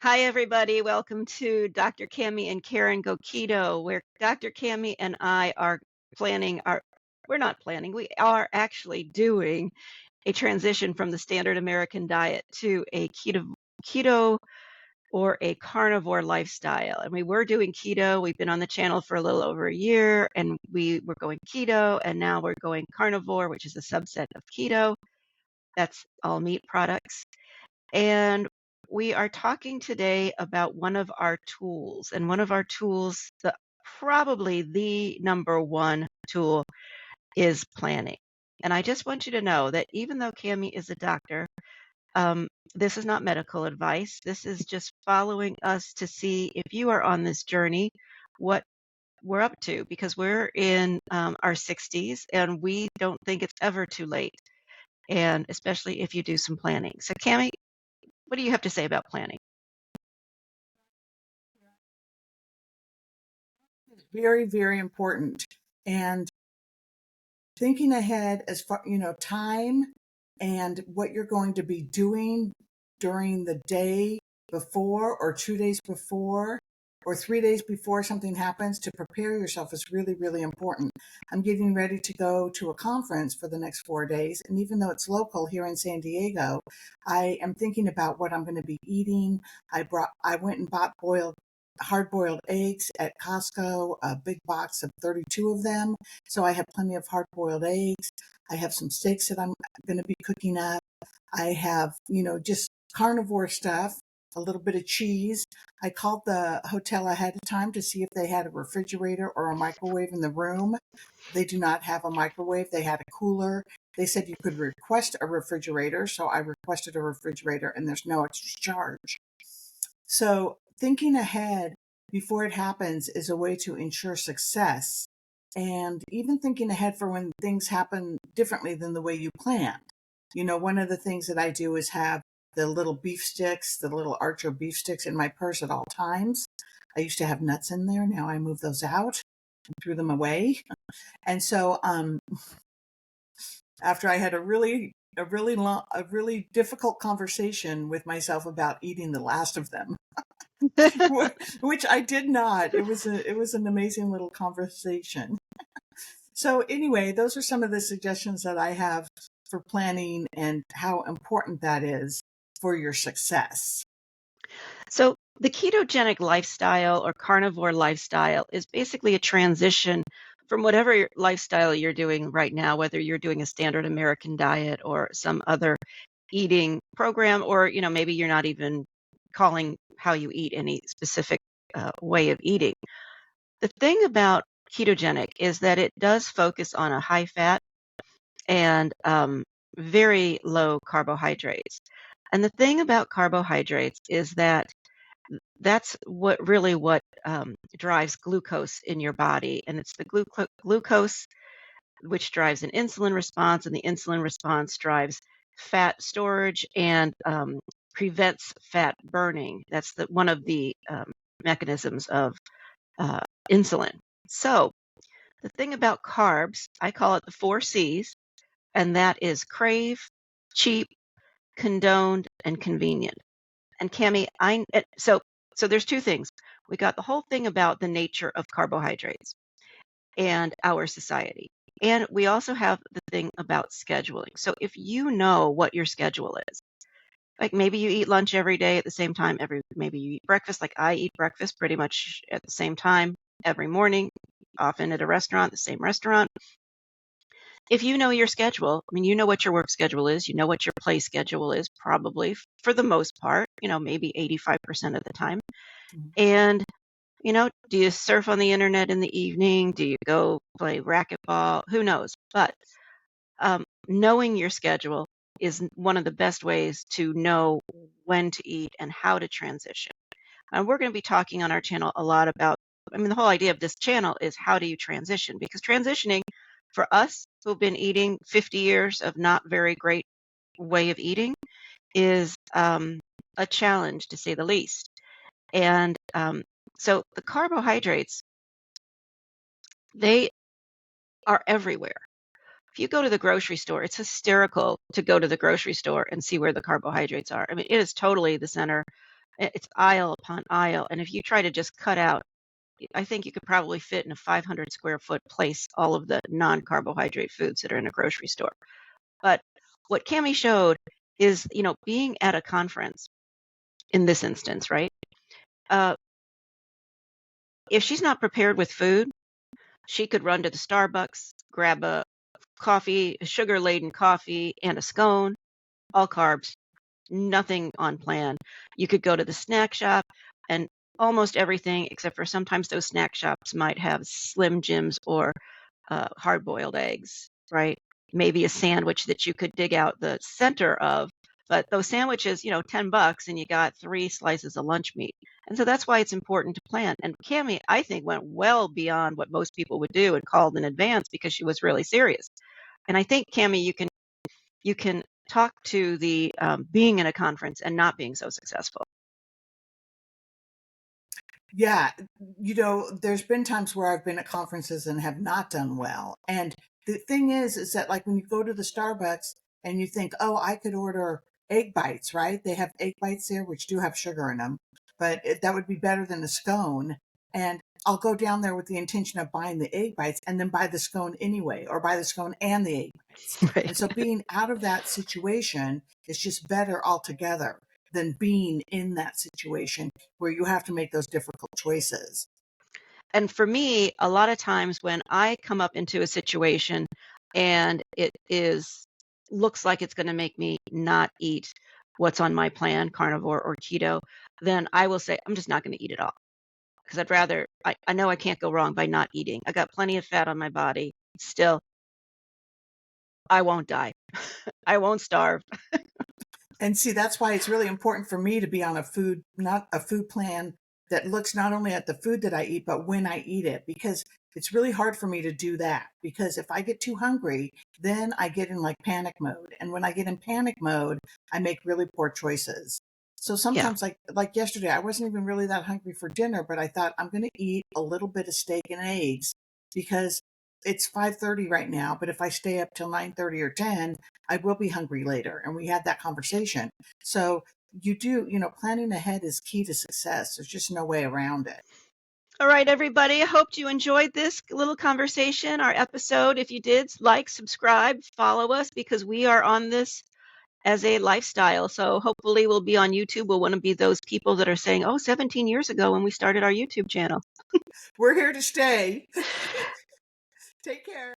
Hi, everybody. Welcome to Dr. Cammy and Karen Go Keto, where Dr. Cammy and I are planning our, we're not planning, we are actually doing a transition from the standard American diet to a keto or a carnivore lifestyle. And we were doing keto. We've been on the channel for a little over a year, and we were going keto, and now we're going carnivore, which is a subset of keto. That's all meat products. And we are talking today about one of our tools, and one of our tools, probably the number one tool, is planning. And I just want you to know that even though Cami is a doctor, this is not medical advice. This is just following us to see if you are on this journey, what we're up to, because we're in our 60s and we don't think it's ever too late. And especially if you do some planning. So, Cami, what do you have to say about planning? Very, very important. And thinking ahead as far, time and what you're going to be doing during the day before or 2 days before or 3 days before something happens to prepare yourself is really, really important. I'm getting ready to go to a conference for the next 4 days. And even though it's local here in San Diego, I am thinking about what I'm going to be eating. I went and bought hard-boiled eggs at Costco, a big box of 32 of them. So I have plenty of hard-boiled eggs. I have some steaks that I'm going to be cooking up. I have, just carnivore stuff, a little bit of cheese. I called the hotel ahead of time to see if they had a refrigerator or a microwave in the room. They do not have a microwave. They had a cooler. They said you could request a refrigerator. So I requested a refrigerator and there's no extra charge. So thinking ahead before it happens is a way to ensure success. And even thinking ahead for when things happen differently than the way you planned. One of the things that I do is have the little beef sticks, the little Archer beef sticks in my purse at all times. I used to have nuts in there. Now I moved those out and threw them away. And so after I had a really difficult conversation with myself about eating the last of them, which I did not. It was an amazing little conversation. So anyway, those are some of the suggestions that I have for planning and how important that is for your success. So, the ketogenic lifestyle or carnivore lifestyle is basically a transition from whatever lifestyle you're doing right now, whether you're doing a standard American diet or some other eating program, or maybe you're not even calling how you eat any specific way of eating. The thing about ketogenic is that it does focus on a high fat and very low carbohydrates. And the thing about carbohydrates is that that's what drives glucose in your body. And it's the glucose which drives an insulin response, and the insulin response drives fat storage and prevents fat burning. That's one of the mechanisms of insulin. So the thing about carbs, I call it the 4 C's, and that is crave, cheap, condoned, and convenient. And Cami, so there's two things. We got the whole thing about the nature of carbohydrates and our society. And we also have the thing about scheduling. So if you know what your schedule is, like maybe you eat lunch every day at the same time, maybe you eat breakfast, like I eat breakfast pretty much at the same time every morning, often at a restaurant, the same restaurant. If you know your schedule, I mean, you know what your work schedule is, you know what your play schedule is, probably for the most part, maybe 85% of the time. Mhm. And, do you surf on the internet in the evening? Do you go play racquetball? Who knows? But knowing your schedule is one of the best ways to know when to eat and how to transition. And we're going to be talking on our channel a lot about, the whole idea of this channel is how do you transition? Because transitioning for us who've been eating 50 years of not very great way of eating is a challenge, to say the least. And so the carbohydrates, they are everywhere. If you go to the grocery store, it's hysterical to go to the grocery store and see where the carbohydrates are. I mean, it is totally the center It's aisle upon aisle. And if you try to just cut out, I think you could probably fit in a 500 square foot place all of the non-carbohydrate foods that are in a grocery store. But what Cammy showed is, being at a conference in this instance, right? Uh, if she's not prepared with food, she could run to the Starbucks, grab a coffee, a sugar-laden coffee, and a scone, all carbs, nothing on plan. You could go to the snack shop and almost everything, except for sometimes those snack shops might have Slim Jims or hard-boiled eggs, right? Maybe a sandwich that you could dig out the center of. But those sandwiches, $10 and you got 3 slices of lunch meat. And so that's why it's important to plan. And Cammy, I think, went well beyond what most people would do and called in advance because she was really serious. And I think, Cammy, you can talk to the being in a conference and not being so successful. Yeah, there's been times where I've been at conferences and have not done well. And the thing is that like when you go to the Starbucks and you think, oh, I could order egg bites, right? They have egg bites there, which do have sugar in them, but that would be better than a scone. And I'll go down there with the intention of buying the egg bites and then buy the scone anyway, or buy the scone and the egg bites. Right. And so being out of that situation is just better altogether than being in that situation where you have to make those difficult choices. And for me, a lot of times when I come up into a situation and it looks like it's going to make me not eat what's on my plan, carnivore or keto, then I will say, I'm just not going to eat it all. Because I know I can't go wrong by not eating. I got plenty of fat on my body. Still, I won't die. I won't starve. And see, that's why it's really important for me to be on not a food plan that looks not only at the food that I eat, but when I eat it, because it's really hard for me to do that. Because if I get too hungry, then I get in like panic mode. And when I get in panic mode, I make really poor choices. So Yeah. sometimes like yesterday, I wasn't even really that hungry for dinner, but I thought I'm going to eat a little bit of steak and eggs because it's 5:30 right now, but if I stay up till 9:30 or 10, I will be hungry later. And we had that conversation. So planning ahead is key to success. There's just no way around it. All right, everybody. I hope you enjoyed this little conversation, our episode. If you did, like, subscribe, follow us because we are on this as a lifestyle. So hopefully we'll be on YouTube. We'll want to be those people that are saying, oh, 17 years ago when we started our YouTube channel. We're here to stay. Take care.